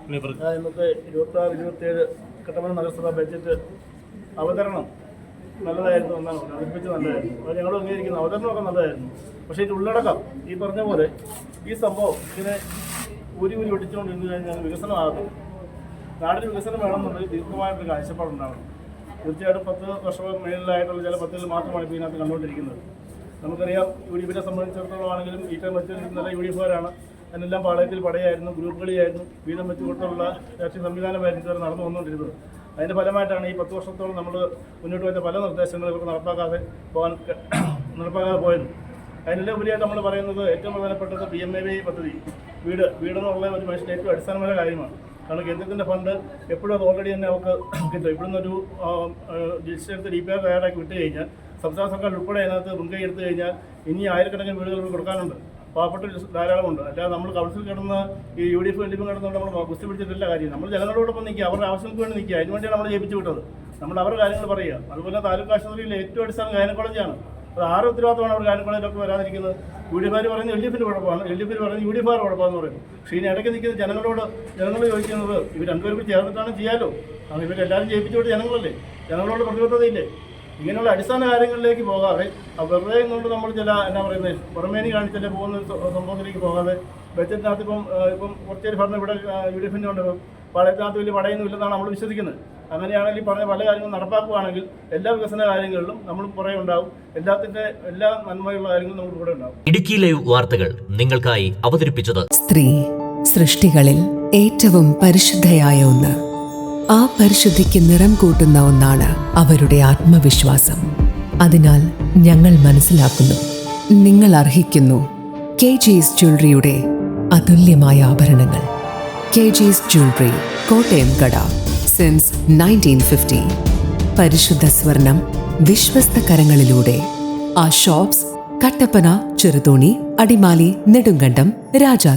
ഇന്നത്തെ 26-27 കട്ടപ്പന നഗരസഭ ബഡ്ജറ്റ് അവതരണം നല്ലതായിരുന്നു എന്നാണ് പറഞ്ഞത്. അവതരിപ്പിച്ച് നല്ലതായിരുന്നു. അത് ഞങ്ങൾ അംഗീകരിക്കുന്നു. അവതരണമൊക്കെ നല്ലതായിരുന്നു. പക്ഷേ ഇതിൻ്റെ ഉള്ളടക്കം ഈ പറഞ്ഞ പോലെ ഈ സംഭവം ഇതിനെ ഊരി ഒടിച്ചുകൊണ്ടിരുന്നു കഴിഞ്ഞാൽ വികസനമാകും. നാടിന് വികസനം വേണമെന്നുണ്ടെങ്കിൽ ദീർഘമായിട്ടൊരു കാഴ്ചപ്പാടുണ്ടാകണം. തീർച്ചയായിട്ടും 10 വർഷം മേളിലായിട്ടുള്ള ചില പദ്ധതികൾ മാത്രമാണ് ഇപ്പോൾ ഇതിനകത്ത് കണ്ടുകൊണ്ടിരിക്കുന്നത്. നമുക്കറിയാം, UDP സംബന്ധിച്ചിടത്തോളം ആണെങ്കിലും ഈറ്റം വെച്ചിരിക്കുന്ന UDP-കാരാണ്. അതിനെല്ലാം പാളയത്തിൽ പടയായിരുന്നു, ഗ്രൂപ്പ് കളിയായിരുന്നു, വീതം വെച്ച് കൊടുത്തുള്ള രാഷ്ട്രീയ സംവിധാനമായിരുന്നു ഇതുവരെ നടന്നു വന്നുകൊണ്ടിരുന്നത്. അതിൻ്റെ ഫലമായിട്ടാണ് ഈ 10 വർഷത്തോളം നമ്മൾ മുന്നോട്ട് വെച്ച പല നിർദ്ദേശങ്ങളും ഇവർക്ക് നടപ്പാക്കാതെ പോയത്. അതിനെല്ലാം ഉപരിയായിട്ട് നമ്മൾ പറയുന്നത് ഏറ്റവും പ്രധാനപ്പെട്ടത് PMAY പദ്ധതി. വീടെന്നുള്ള ഒരു മനുഷ്യൻ്റെ ഏറ്റവും അടിസ്ഥാനമായ കാര്യമാണ്. കാരണം കേന്ദ്രത്തിൻ്റെ ഫണ്ട് എപ്പോഴും അത് ഓൾറെഡി തന്നെ അവർക്ക് കിട്ടും. ഇവിടുന്ന് ഒരു രജിസ്റ്റർ DPR തയ്യാറാക്കി വിട്ട് കഴിഞ്ഞാൽ സംസ്ഥാന സർക്കാർ ഉൾപ്പെടെ അതിനകത്ത് മുൻകൈ എടുത്തു കഴിഞ്ഞാൽ ഇനി ആയിരക്കണക്കിന് വീടുകൾ കൊടുക്കാനുണ്ട്. പാവപ്പെട്ട ധാരാളമുണ്ട്. അല്ലാതെ നമ്മൾ കൗൺസിൽ കിടന്ന് ഈ UDF LDP കിടന്നുകൊണ്ട് നമ്മൾ കുസ്തി പിടിച്ചിട്ടില്ല കാര്യം. നമ്മൾ ജനങ്ങളോടൊപ്പം നിൽക്കുക, അവരുടെ ആവശ്യങ്ങൾക്ക് വേണ്ടി നിൽക്കുക. അതിനുവേണ്ടിയാണ് നമ്മൾ ജയിപ്പിച്ചു വിട്ടത്. നമ്മൾ അവരുടെ കാര്യങ്ങൾ പറയുക. അതുപോലെ താലൂക്ക് ആശുപത്രിയിലെ ഏറ്റവും അടിസ്ഥാന ഗൈനക്കോളജിയാണ്. അത് ആറ് ഉത്തരവാദിത്തമാണ് അവർ ഗൈനക്കോളജിലൊക്കെ വരാതിരിക്കുന്നത്. UDF പറയുന്നത് LDF-ന്റെ കുഴപ്പമാണ്, LDF പറയുന്നത് UDF-കാരുടെ കുഴപ്പമെന്ന് പറയുന്നു. പക്ഷേ ഇതിന് ഇടയ്ക്ക് നിൽക്കുന്ന ജനങ്ങൾ ചോദിക്കുന്നത് ഇവർ രണ്ടുപേരും ചേർന്നിട്ടാണ് ചെയ്യാലോ. അത് ഇവരെല്ലാവരും ജയിപ്പിച്ചുകൊണ്ട് ജനങ്ങളല്ലേ, ജനങ്ങളോട് പ്രതിബദ്ധതയില്ലേ? ഇങ്ങനെയുള്ള അടിസ്ഥാന കാര്യങ്ങളിലേക്ക് പോകാതെ വെറുതെ കൊണ്ട് നമ്മൾ ചില പുറമേനി കാണിച്ചല്ലേ പോകുന്ന സംഭവത്തിലേക്ക് പോകാതെ ബഡ്ജറ്റിനകത്ത് ഇപ്പം കുറച്ചേരി പറഞ്ഞ ഇവിടെ UDF-ന്റെ ഉണ്ട്, പാളയത്തിനകത്ത് വലിയ പടയൊന്നും ഇല്ലെന്നാണ് നമ്മൾ വിശ്വസിക്കുന്നത്. അങ്ങനെയാണെങ്കിൽ പറഞ്ഞ പല കാര്യങ്ങളും നടപ്പാക്കുകയാണെങ്കിൽ എല്ലാ വികസന കാര്യങ്ങളിലും നമ്മൾ പുറകെ ഉണ്ടാവും. എല്ലാ നന്മയുള്ള കാര്യങ്ങളും നമുക്ക് കൂടെ ഉണ്ടാവും. ഇടുക്കി ലൈവ് വാർത്തകൾ നിങ്ങൾക്കായി അവതരിപ്പിച്ചത് സ്ത്രീ സൃഷ്ടികളിൽ ഏറ്റവും പരിശുദ്ധയായ ഒന്ന്. ആ പരിശുദ്ധിക്ക് നിറം കൂട്ടുന്ന ഒന്നാണ് അവരുടെ ആത്മവിശ്വാസം. അതിനാൽ ഞങ്ങൾ മനസ്സിലാക്കുന്നു, നിങ്ങൾ അർഹിക്കുന്നു KG's ജ്വല്ലറിയുടെ അതുല്യമായ ആഭരണങ്ങൾ. KG's ജ്വല്ലറി, കോട്ടയം കട, സിൻസ് 1950. പരിശുദ്ധ സ്വർണം വിശ്വസ്ത കരങ്ങളിലൂടെ. ആ ഷോപ്സ് കട്ടപ്പന, ചെറുതോണി, അടിമാലി, നെടുങ്കണ്ടം, രാജാക്ക.